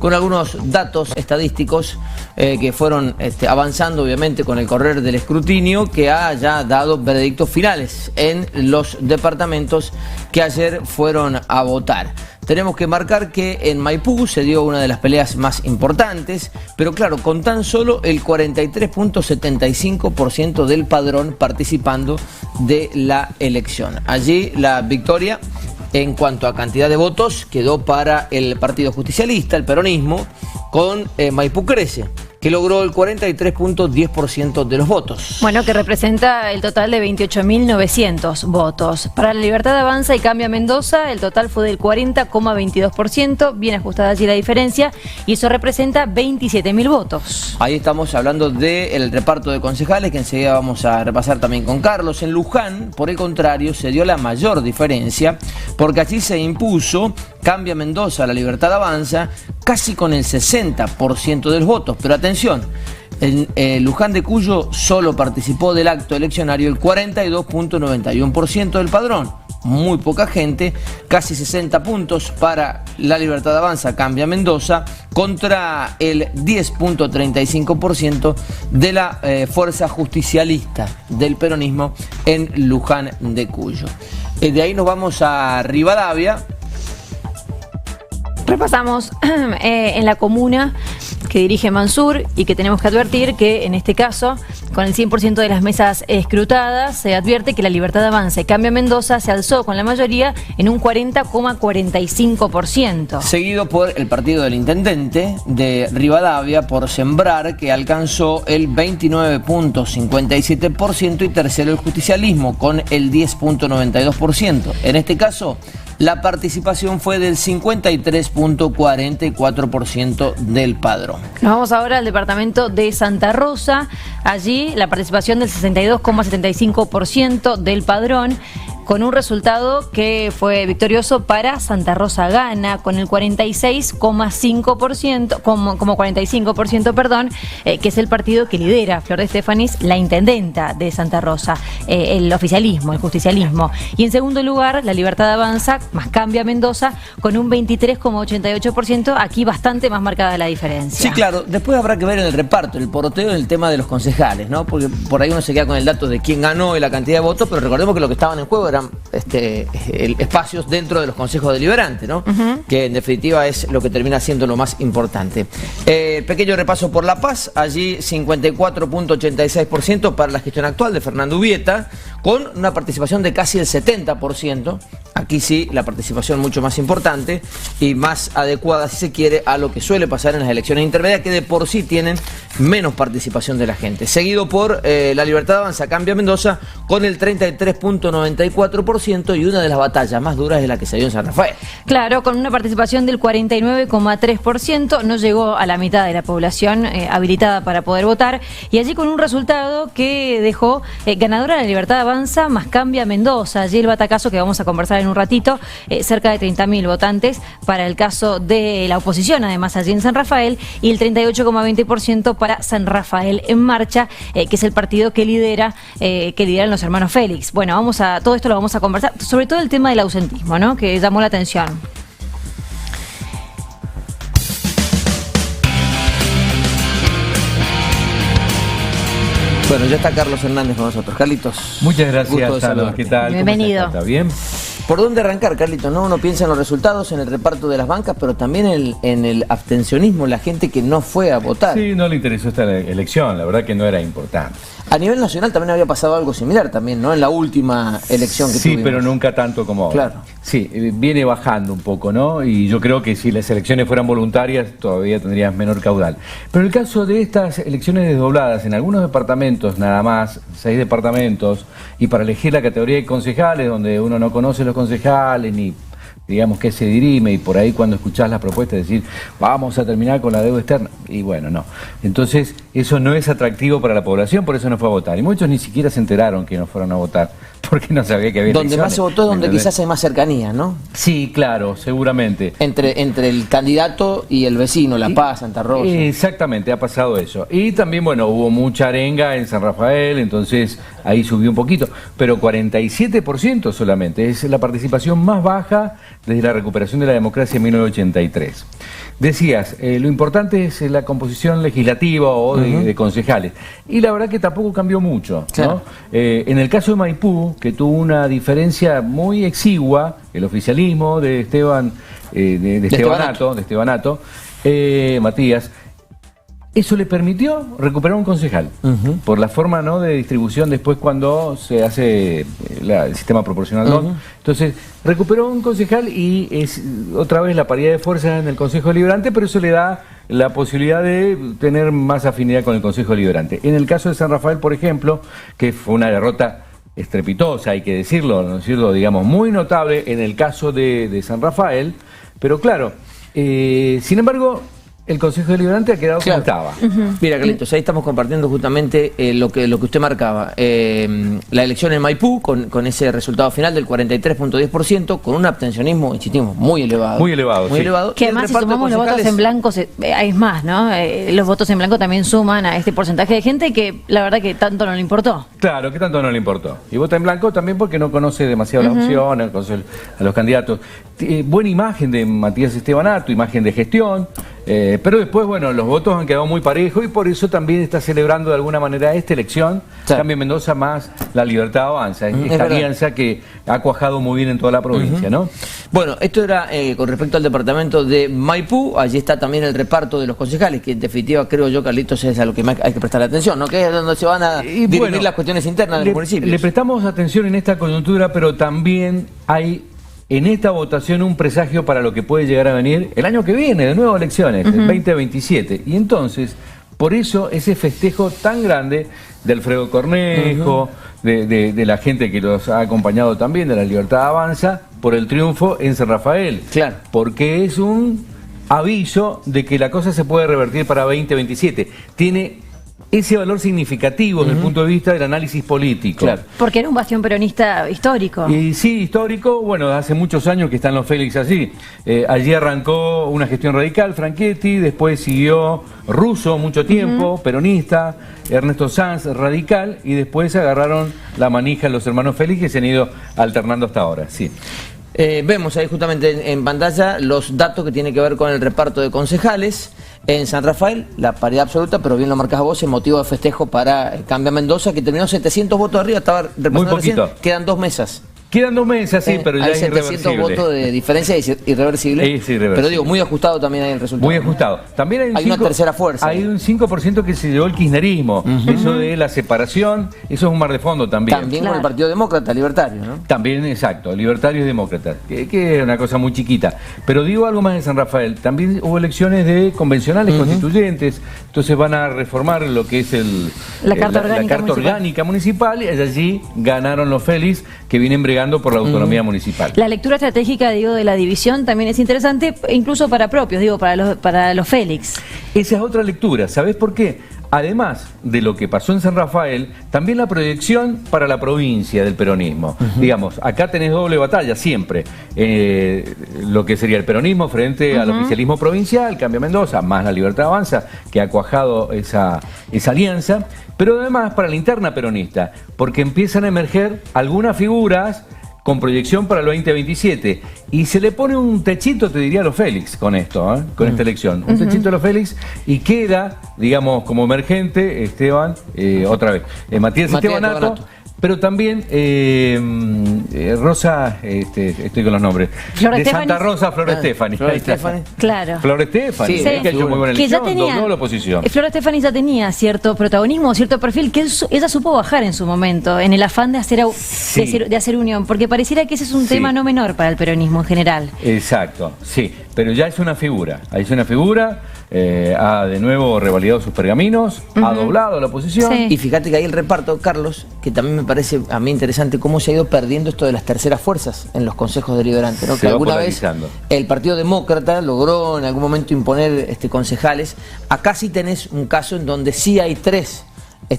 con algunos datos estadísticos que fueron avanzando obviamente con el correr del escrutinio, que ha ya dado veredictos finales en los departamentos que ayer fueron a votar. Tenemos que marcar que en Maipú se dio una de las peleas más importantes, pero claro, con tan solo el 43.75% del padrón participando de la elección. Allí la victoria en cuanto a cantidad de votos quedó para el Partido Justicialista, el peronismo, con Maipú Crece, que logró el 43.10% de los votos. Bueno, que representa el total de 28.900 votos. Para la Libertad Avanza y Cambia Mendoza, el total fue del 40,22%, bien ajustada allí la diferencia, y eso representa 27.000 votos. Ahí estamos hablando del reparto de concejales, que enseguida vamos a repasar también con Carlos. En Luján, por el contrario, se dio la mayor diferencia, porque allí se impuso Cambia Mendoza, la Libertad Avanza, casi con el 60% de los votos. Pero atención, en Luján de Cuyo solo participó del acto eleccionario el 42.91% del padrón. Muy poca gente, casi 60 puntos para la Libertad Avanza, Cambia Mendoza, contra el 10.35% de la fuerza justicialista del peronismo en Luján de Cuyo. De ahí nos vamos a Rivadavia. Repasamos en la comuna que dirige Mansur y que tenemos que advertir que en este caso, con el 100% de las mesas escrutadas, se advierte que la Libertad Avanza y Cambia Mendoza se alzó con la mayoría en un 40,45%. Seguido por el partido del intendente de Rivadavia, por Sembrar, que alcanzó el 29.57%, y tercero el justicialismo con el 10.92%. En este caso, la participación fue del 53.44% del padrón. Nos vamos ahora al departamento de Santa Rosa. Allí la participación del 62,75% del padrón, con un resultado que fue victorioso para Santa Rosa Gana, con el 46,5%, como 45%, perdón, que es el partido que lidera Flor de Estefanis, la intendenta de Santa Rosa, el oficialismo, el justicialismo. Y en segundo lugar, la Libertad Avanza, más Cambia Mendoza, con un 23,88%, aquí bastante más marcada la diferencia. Sí, claro, después habrá que ver en el reparto, el poroteo en el tema de los concejales, ¿no? Porque por ahí uno se queda con el dato de quién ganó y la cantidad de votos, pero recordemos que lo que estaban en juego eran espacios dentro de los consejos deliberantes, ¿no? Que en definitiva es lo que termina siendo lo más importante. Pequeño repaso por La Paz, allí 54.86% para la gestión actual de Fernando Ubieta, con una participación de casi el 70%. Aquí sí, la participación mucho más importante y más adecuada, si se quiere, a lo que suele pasar en las elecciones intermedias, que de por sí tienen menos participación de la gente. Seguido por la Libertad Avanza, Cambia Mendoza, con el 33.94%, y una de las batallas más duras es la que se dio en San Rafael. Claro, con una participación del 49,3%, no llegó a la mitad de la población habilitada para poder votar, y allí con un resultado que dejó ganadora la Libertad Avanza más Cambia Mendoza. Allí el batacazo que vamos a conversar en un ratito, cerca de 30.000 votantes para el caso de la oposición, además allí en San Rafael, y el 38,20% para San Rafael en Marcha, que es el partido que lideran los hermanos Félix. Bueno, todo esto lo vamos a conversar, sobre todo el tema del ausentismo, ¿no?, que llamó la atención. Bueno, ya está Carlos Hernández con nosotros. Carlitos. Muchas gracias, gusto de saludarte. ¿Qué tal? Bienvenido. ¿Está bien? ¿Por dónde arrancar, Carlitos? ¿No? Uno piensa en los resultados, en el reparto de las bancas, pero también en el abstencionismo, la gente que no fue a votar. Sí, no le interesó esta elección, la verdad que no era importante. A nivel nacional también había pasado algo similar también, ¿no? En la última elección que tuvimos. Sí, pero nunca tanto como ahora. Claro. Sí, viene bajando un poco, ¿no? Y yo creo que si las elecciones fueran voluntarias todavía tendrías menor caudal. Pero en el caso de estas elecciones desdobladas, en algunos departamentos nada más, 6 departamentos, y para elegir la categoría de concejales, donde uno no conoce los concejales ni digamos que se dirime, y por ahí cuando escuchás las propuestas decir vamos a terminar con la deuda externa, y bueno, no. Entonces eso no es atractivo para la población, por eso no fue a votar, y muchos ni siquiera se enteraron que no fueron a votar, porque no sabía que había donde más se votó es donde quizás hay más cercanía, ¿no? Sí, claro, seguramente. Entre el candidato y el vecino, La Paz, Santa Rosa. Exactamente, ha pasado eso. Y también, bueno, hubo mucha arenga en San Rafael, entonces ahí subió un poquito, pero 47% solamente, es la participación más baja desde la recuperación de la democracia en 1983. decías, lo importante es la composición legislativa o de concejales. Y la verdad que tampoco cambió mucho, Claro. ¿no? En el caso de Maipú, que tuvo una diferencia muy exigua, el oficialismo de Estebanato, Matías, eso le permitió recuperar un concejal, por la forma, ¿no?, de distribución después cuando se hace el sistema proporcional 2. Entonces, recuperó un concejal y es otra vez la paridad de fuerzas en el Consejo Deliberante, pero eso le da la posibilidad de tener más afinidad con el Consejo Deliberante. En el caso de San Rafael, por ejemplo, que fue una derrota estrepitosa, hay que decirlo, ¿no es cierto?, digamos, muy notable en el caso de San Rafael, pero claro, sin embargo, el Consejo Deliberante ha quedado como estaba. Mira, Carlitos, ahí estamos compartiendo justamente lo que usted marcaba. La elección en Maipú, con ese resultado final del 43.10%, con un abstencionismo, insistimos, muy elevado. Muy elevado, sí. elevado. Que Y el además si reparto de sumamos los votos concejales- en blanco, es más, ¿no? Los votos en blanco también suman a este porcentaje de gente que la verdad que tanto no le importó. Claro, que tanto no le importó. Y vota en blanco también porque no conoce demasiado las opciones, conoce a los candidatos. Buena imagen de Matías Estebanato, imagen de gestión, pero después, bueno, los votos han quedado muy parejos y por eso también está celebrando de alguna manera esta elección, Sí. Cambio Mendoza más La Libertad Avanza, Es esta verdad. alianza que ha cuajado muy bien en toda la provincia, ¿no? Bueno, esto era con respecto al departamento de Maipú. Allí está también el reparto de los concejales, que en definitiva creo yo, Carlitos, es a lo que más hay que prestar atención, ¿no? Que es donde se van a dirimir bueno, las cuestiones internas de los municipios. Le prestamos atención en esta coyuntura, pero también hay en esta votación un presagio para lo que puede llegar a venir el año que viene, de nuevo elecciones, el 2027. Y entonces, por eso ese festejo tan grande de Alfredo Cornejo, de la gente que los ha acompañado también, de La Libertad Avanza, por el triunfo en San Rafael. Claro. Porque es un aviso de que la cosa se puede revertir para 2027. Tiene ese valor significativo desde el punto de vista del análisis político. Claro. Porque era un bastión peronista histórico. Y sí, histórico, bueno, hace muchos años que están los Félix así. Allí arrancó una gestión radical, Franchetti, después siguió Russo mucho tiempo, peronista, Ernesto Sanz, radical, y después agarraron la manija los hermanos Félix que se han ido alternando hasta ahora, sí. Vemos ahí justamente en pantalla los datos que tienen que ver con el reparto de concejales. En San Rafael, la paridad absoluta, pero bien lo marcas vos, en motivo de festejo para Cambia Mendoza, que terminó 700 votos arriba, estaba repasando poquito. recién, quedan 2 mesas. Quedan 2 mesas, sí, pero ya hay es 700 irreversible. votos de diferencia, es irreversible. Es irreversible. Pero digo, muy ajustado también ahí el resultado. Muy ajustado. También hay, Hay una tercera fuerza. Hay un 5% que se llevó el kirchnerismo. Eso de la separación, eso es un mar de fondo también. También con Claro. el Partido Demócrata, libertario, ¿no? También, exacto, libertarios y demócratas, que es una cosa muy chiquita. Pero digo algo más de San Rafael, también hubo elecciones de convencionales constituyentes, entonces van a reformar lo que es La Carta Orgánica Municipal. Orgánica Municipal, y allí ganaron los Félix, que vienen bregando por la autonomía municipal. La lectura estratégica, digo, de la división también es interesante, incluso para propios, digo, para los Félix. Esa es otra lectura, ¿sabés por qué? Además de lo que pasó en San Rafael, también la proyección para la provincia del peronismo. Digamos, acá tenés doble batalla siempre. Lo que sería el peronismo frente al oficialismo provincial, Cambia Mendoza, más La Libertad Avanza, que ha cuajado esa alianza. Pero además para la interna peronista, porque empiezan a emerger algunas figuras con proyección para el 2027. Y se le pone un techito, te diría, a los Félix con esto, con esta elección. Un techito a los Félix y queda, digamos, como emergente Esteban, otra vez, Matías Estebanato. Estebanato. Pero también Rosa, estoy con los nombres. Flor de Estefani. Santa Rosa, Flor Estefani. Flor Estefani. Claro. Flor Estefani, Sí, que ha hecho muy buena Que ya elección, tenía, dobló la oposición. Flor Estefani ya tenía cierto protagonismo, cierto perfil, que ella supo bajar en su momento, en el afán de hacer, Sí. de hacer unión, porque pareciera que ese es un Sí. tema no menor para el peronismo en general. Exacto, sí, pero ya es una figura, ha de nuevo revalidado sus pergaminos, ha doblado la oposición. Sí. Y fíjate que ahí el reparto, Carlos, que también me parece a mí interesante cómo se ha ido perdiendo esto de las terceras fuerzas en los consejos deliberantes, ¿no? Se Que va alguna vez polarizando. el Partido Demócrata logró en algún momento imponer concejales. Acá sí tenés un caso en donde sí hay 3.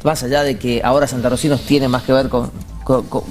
Más allá de que ahora Santa Rosinos tiene más que ver con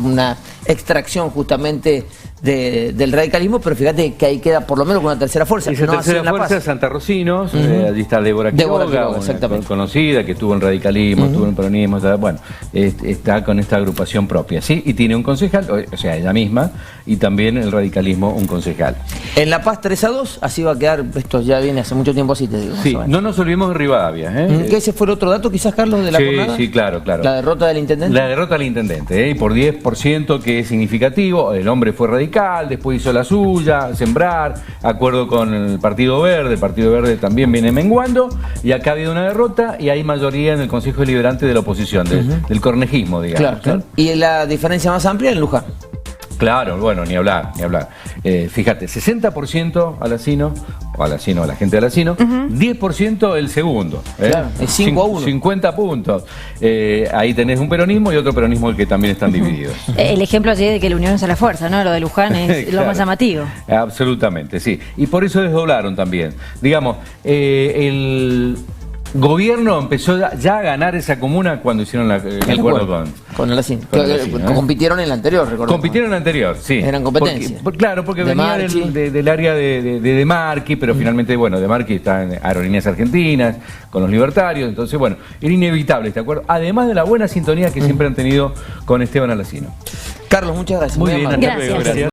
una extracción justamente del radicalismo, pero fíjate que ahí queda por lo menos con una tercera fuerza. Esa no tercera fuerza es Santa Rosinos, allí está Débora Quiroga, exactamente, conocida, que estuvo en radicalismo, estuvo en peronismo, bueno, está con esta agrupación propia, ¿sí? Y tiene un concejal, o sea, ella misma, y también el radicalismo un concejal. En La Paz 3-2, así va a quedar, esto ya viene hace mucho tiempo así, te digo. Sí, no nos olvidemos de Rivadavia. ¿Que ese fue el otro dato, quizás, Carlos, de la jornada? Sí, claro. La derrota del intendente. La derrota del intendente, y por 10%, que es significativo. El hombre fue radical, después hizo la suya, Sembrar, acuerdo con el Partido Verde también viene menguando, y acá ha habido una derrota y hay mayoría en el Consejo Deliberante de la oposición, del cornejismo, digamos. Claro. ¿Y la diferencia más amplia en Luján? Claro, bueno, ni hablar. Fíjate, 60% Alacino, a la gente de Alacino, 10% el segundo. Claro, es 5-1. 50 puntos. Ahí tenés un peronismo y otro peronismo que también están divididos. El ejemplo allí de que la unión es a la fuerza, ¿no? Lo de Luján es Claro. lo más llamativo. Absolutamente, sí. Y por eso desdoblaron también. Digamos, el gobierno empezó ya a ganar esa comuna cuando hicieron el acuerdo con Alacino. con Alacino, Compitieron en la anterior, recordemos. Compitieron en la anterior, sí. Eran competencia. Claro, porque venía del área de Marchi, pero finalmente, bueno, de Marchi está en Aerolíneas Argentinas, con los libertarios, entonces, bueno, era inevitable este acuerdo, además de la buena sintonía que siempre han tenido con Esteban Alacino. Carlos, muchas gracias. Muy bien, hasta luego. Gracias.